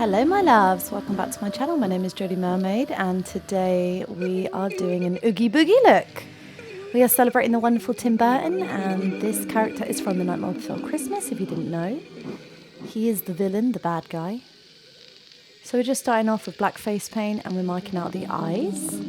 Hello my loves, welcome back to my channel. My name is Jodie Mermaid and today we are doing an Oogie Boogie look. We are celebrating the wonderful Tim Burton and this character is from The Nightmare Before Christmas, if you didn't know. He is the villain, the bad guy. So we're just starting off with black face paint and we're marking out the eyes.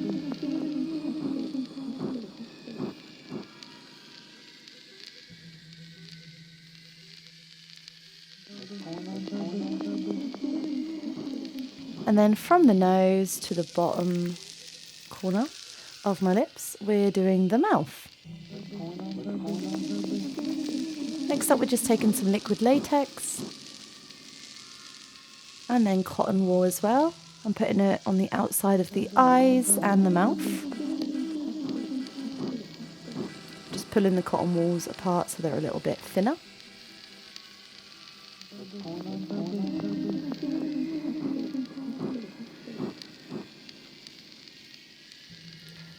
And then from the nose to the bottom corner of my lips, we're doing the mouth. Next up, we're just taking some liquid latex and then cotton wool as well. I'm putting it on the outside of the eyes and the mouth. Just pulling the cotton wools apart so they're a little bit thinner.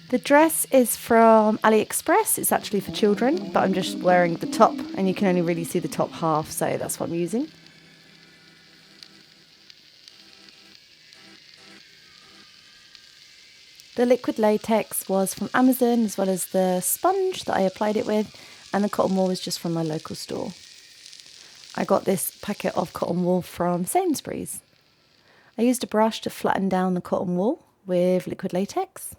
The dress is from AliExpress. It's actually for children, but I'm just wearing the top and you can only really see the top half, so that's what I'm using. The liquid latex was from Amazon, as well as the sponge that I applied it with, and the cotton wool was just from my local store. I got this packet of cotton wool from Sainsbury's. I used a brush to flatten down the cotton wool with liquid latex.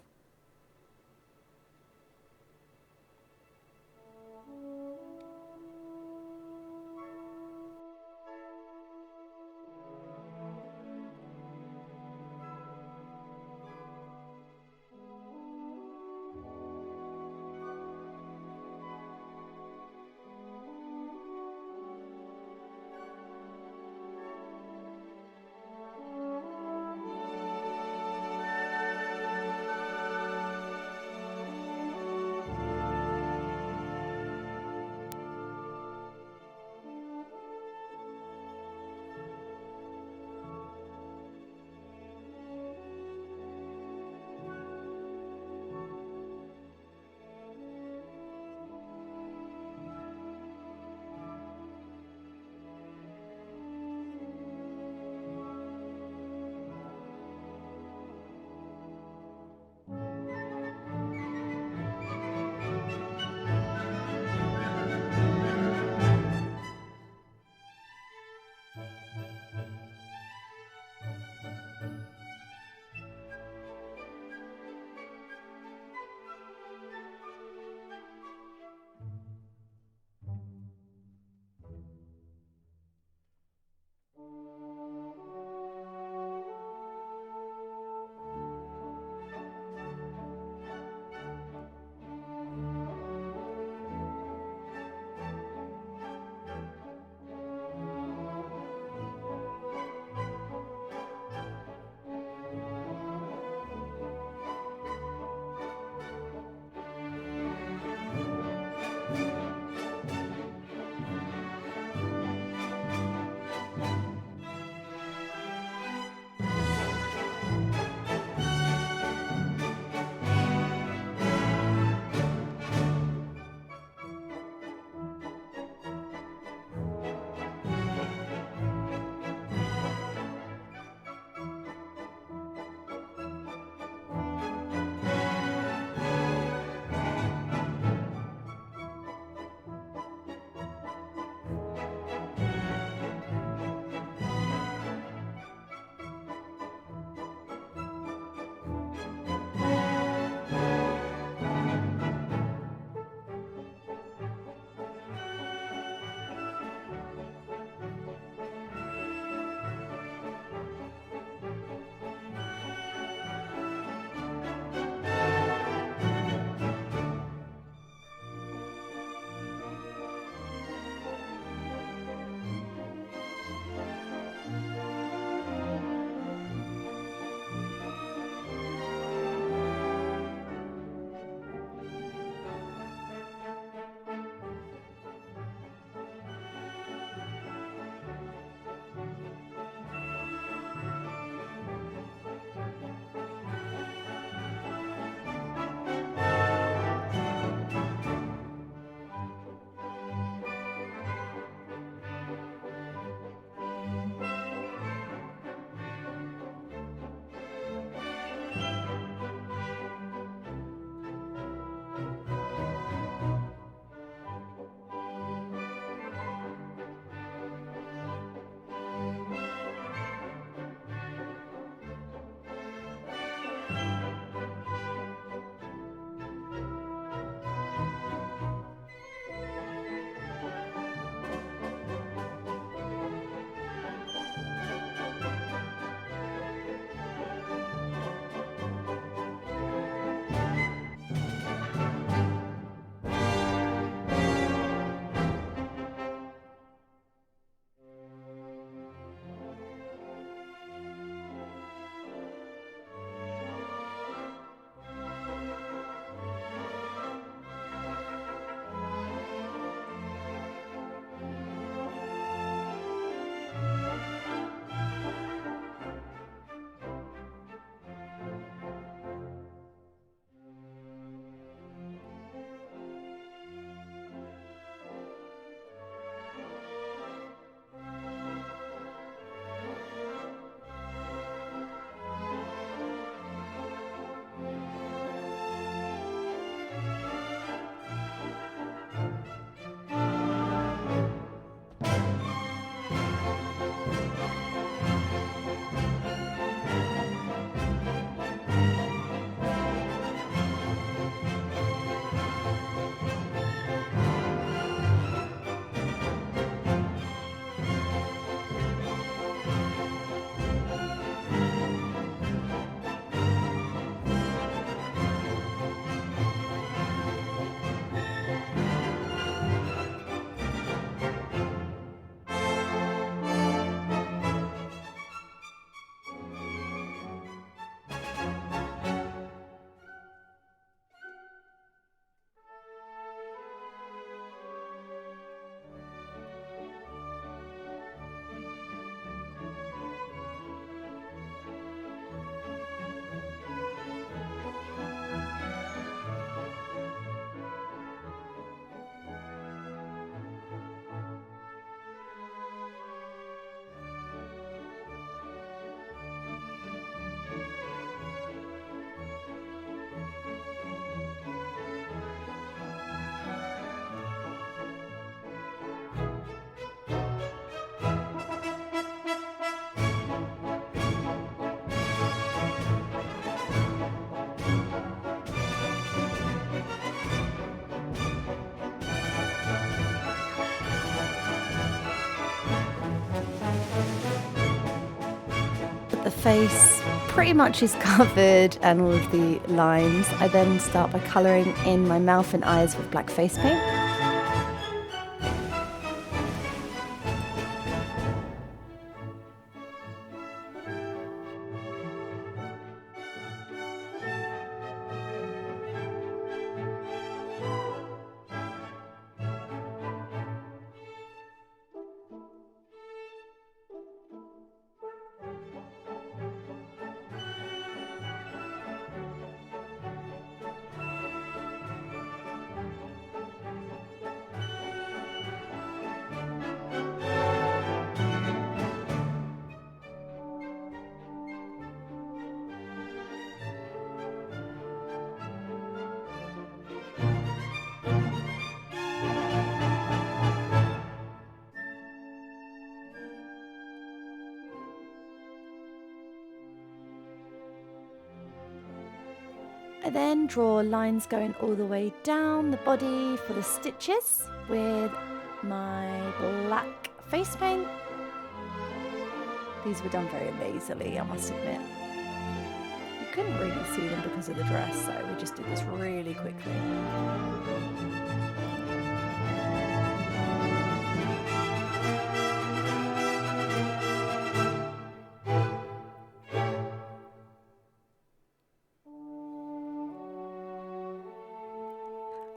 face pretty much is covered and all of the lines, I then start by colouring in my mouth and eyes with black face paint. I then draw lines going all the way down the body for the stitches with my black face paint. These were done very lazily, I must admit. You couldn't really see them because of the dress, so we just did this really quickly.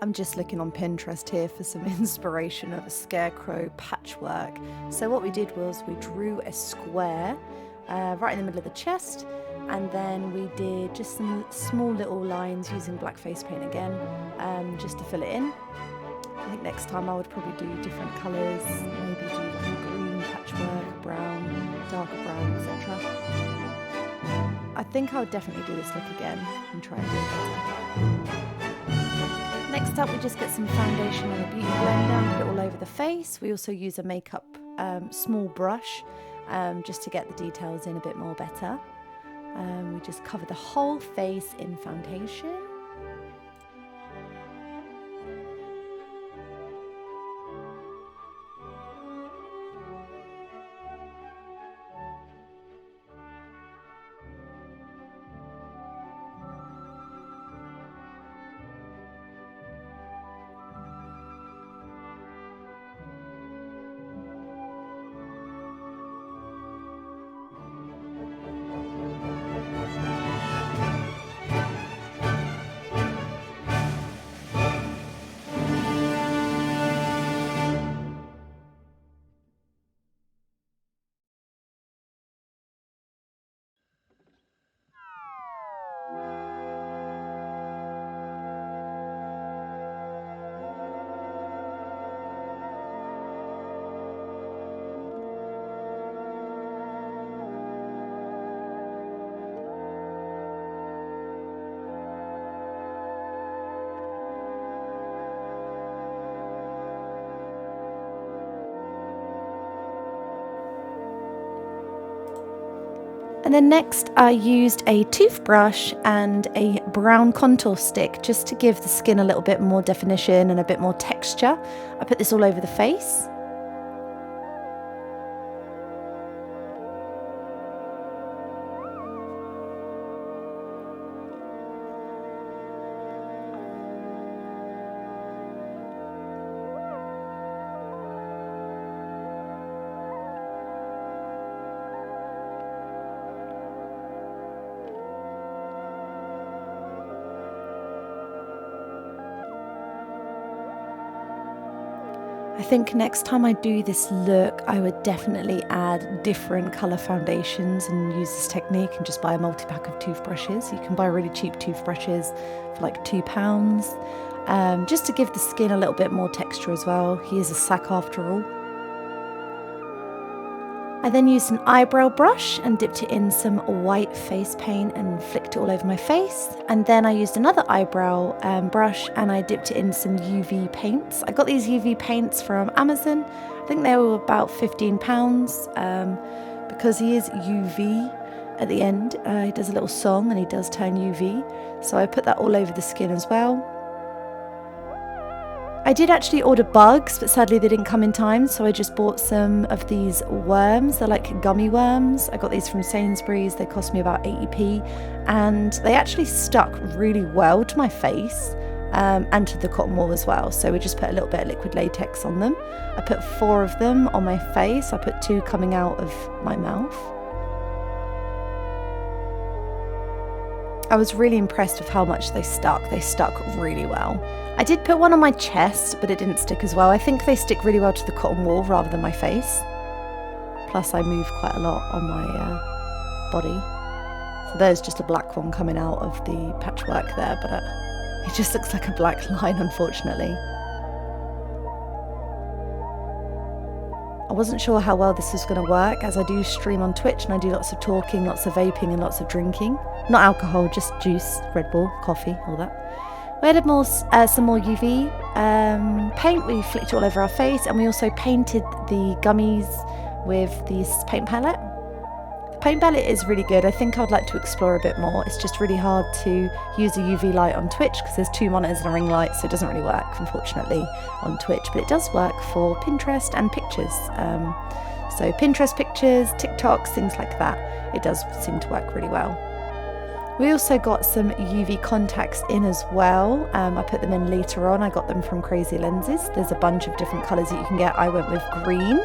I'm just looking on Pinterest here for some inspiration of a scarecrow patchwork. So what we did was we drew a square right in the middle of the chest, and then we did just some small little lines using black face paint again, just to fill it in. I think next time I would probably do different colours, maybe do like a green patchwork, brown, darker brown, etc. I think I would definitely do this look again and try and do it better. Next up, we just get some foundation and a beauty blender and put it all over the face. We also use a makeup small brush just to get the details in a bit more better. We just cover the whole face in foundation. And then next I used a toothbrush and a brown contour stick just to give the skin a little bit more definition and a bit more texture. I put this all over the face. I think next time I do this look, I would definitely add different colour foundations and use this technique and just buy a multi-pack of toothbrushes. You can buy really cheap toothbrushes for like £2, just to give the skin a little bit more texture as well. He is a sack after all. I then used an eyebrow brush and dipped it in some white face paint and flicked it all over my face. And then I used another eyebrow brush and I dipped it in some UV paints. I got these UV paints from Amazon. I think they were about £15 because he is UV at the end. He does a little song and he does turn UV. So I put that all over the skin as well. I did actually order bugs, but sadly they didn't come in time, so I just bought some of these worms. They're like gummy worms. I got these from Sainsbury's. They cost me about 80p, and they actually stuck really well to my face and to the cotton wool as well. So we just put a little bit of liquid latex on them. I put 4 of them on my face. I put 2 coming out of my mouth. I was really impressed with how much they stuck. They stuck really well. I did put one on my chest, but it didn't stick as well. I think they stick really well to the cotton wool rather than my face. Plus I move quite a lot on my body. So there's just a black one coming out of the patchwork there, but it just looks like a black line, unfortunately. I wasn't sure how well this was going to work, as I do stream on Twitch and I do lots of talking, lots of vaping and lots of drinking. Not alcohol, just juice, Red Bull, coffee, all that. We added some more UV paint. We flicked it all over our face, and we also painted the gummies with this paint palette. The paint palette is really good. I think I would like to explore a bit more. It's just really hard to use a UV light on Twitch because there's 2 monitors and a ring light, so it doesn't really work, unfortunately, on Twitch. But it does work for Pinterest and pictures. So Pinterest pictures, TikToks, things like that. It does seem to work really well. We also got some UV contacts in as well. I put them in later on. I got them from Crazy Lenses. There's a bunch of different colours that you can get. I went with green.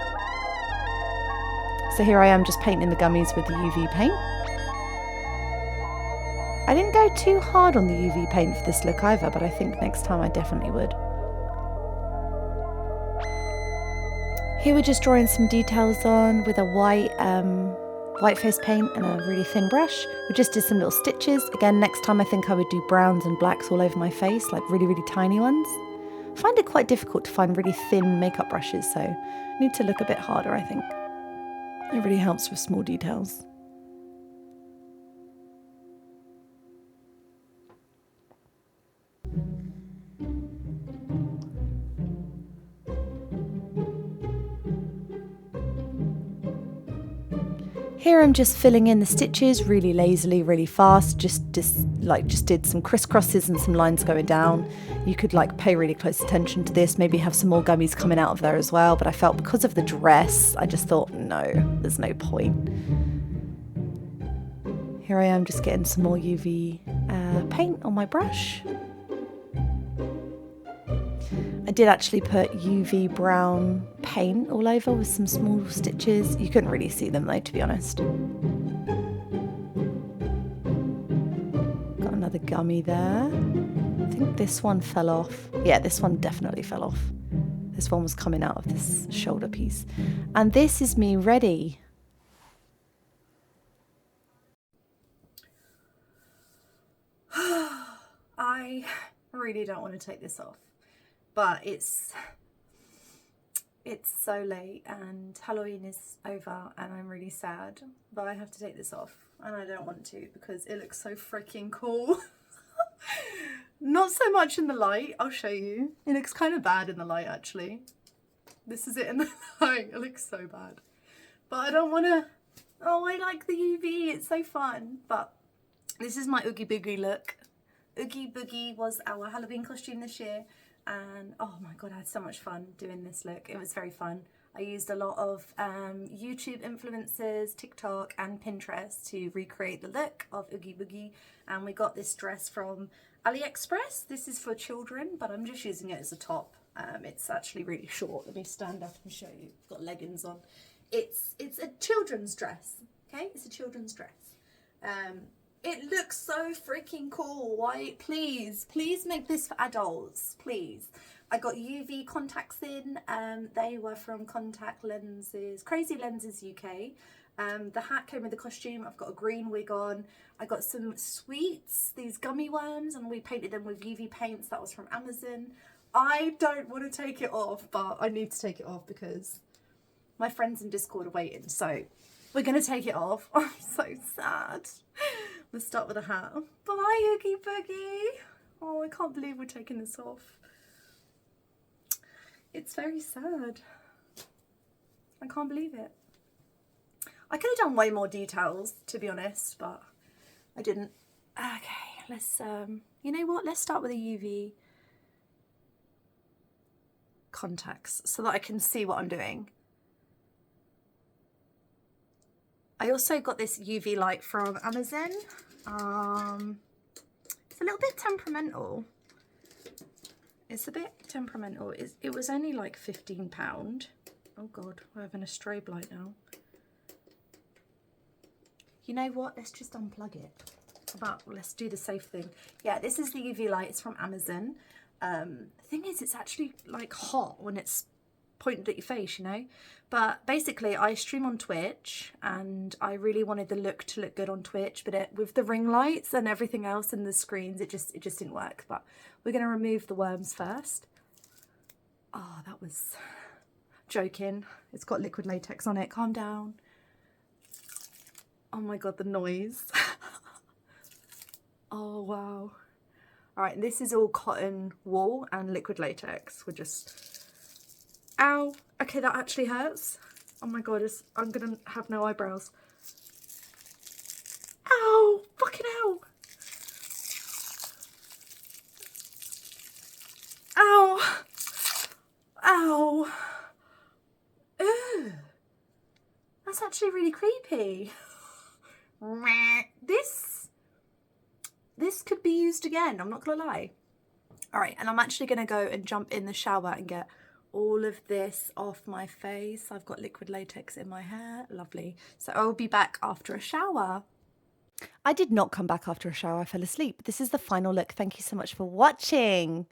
So here I am just painting the gummies with the UV paint. I didn't go too hard on the UV paint for this look either, but I think next time I definitely would. Here we're just drawing some details on with a white face paint and a really thin brush. We just did some little stitches. Again, next time I think I would do browns and blacks all over my face, like really, really tiny ones. I find it quite difficult to find really thin makeup brushes, so I need to look a bit harder, I think. It really helps with small details. Here I'm just filling in the stitches really lazily, really fast, just did some crisscrosses and some lines going down. You could like pay really close attention to this, maybe have some more gummies coming out of there as well, but I felt because of the dress, I just thought, no, there's no point. Here I am just getting some more UV paint on my brush. I did actually put UV brown paint all over with some small stitches. You couldn't really see them though, to be honest. Got another gummy there. I think this one fell off. Yeah, this one definitely fell off. This one was coming out of this shoulder piece. And this is me ready. I really don't want to take this off. But it's so late and Halloween is over and I'm really sad, but I have to take this off and I don't want to because it looks so freaking cool. Not so much in the light, I'll show you. It looks kind of bad in the light actually. This is it in the light, it looks so bad. But I don't want to, oh I like the UV, it's so fun. But this is my Oogie Boogie look. Oogie Boogie was our Halloween costume this year. And oh my god, I had so much fun doing this look. It was very fun. I used a lot of YouTube influencers, TikTok and Pinterest to recreate the look of Oogie Boogie, and we got this dress from AliExpress. This is for children, but I'm just using it as a top. It's actually really short. Let me stand up and show you. I've got leggings on. It's a children's dress, okay? It's a children's dress. It looks so freaking cool. Why, please make this for adults, please. I got UV contacts in. They were from Contact Lenses, Crazy Lenses UK. The hat came with the costume. I've got a green wig on. I got some sweets, these gummy worms, and we painted them with UV paints. That was from Amazon. I don't want to take it off, but I need to take it off because my friends in Discord are waiting. So we're going to take it off. I'm so sad. Let's start with a hat. Bye, Oogie Boogie. Oh, I can't believe we're taking this off. It's very sad. I can't believe it. I could have done way more details, to be honest, but I didn't. Okay, let's, you know what? Let's start with a UV. contacts so that I can see what I'm doing. I also got this UV light from Amazon. It's a little bit temperamental. It's a bit temperamental. It was only like £15. Oh God, we're having a strobe light now. You know what? Let's just unplug it. Let's do the safe thing. Yeah, this is the UV light. It's from Amazon. The thing is, it's actually like hot when it's pointed at your face, you know. But basically, I stream on Twitch, and I really wanted the look to look good on Twitch, but with the ring lights and everything else and the screens, it just didn't work. But we're gonna remove the worms first. Oh, that was joking. It's got liquid latex on it. Calm down. Oh my God, the noise. Oh wow. All right, this is all cotton wool and liquid latex. We're just, ow. Okay, that actually hurts. Oh my God, I'm gonna have no eyebrows. Ow, fucking hell. Ow. Ow. Ew. That's actually really creepy. This could be used again, I'm not gonna lie. All right, and I'm actually gonna go and jump in the shower and get all of this off my face. I've got liquid latex in my hair, lovely. So I'll be back after a shower. I did not come back after a shower, I fell asleep. This is the final look. Thank you so much for watching.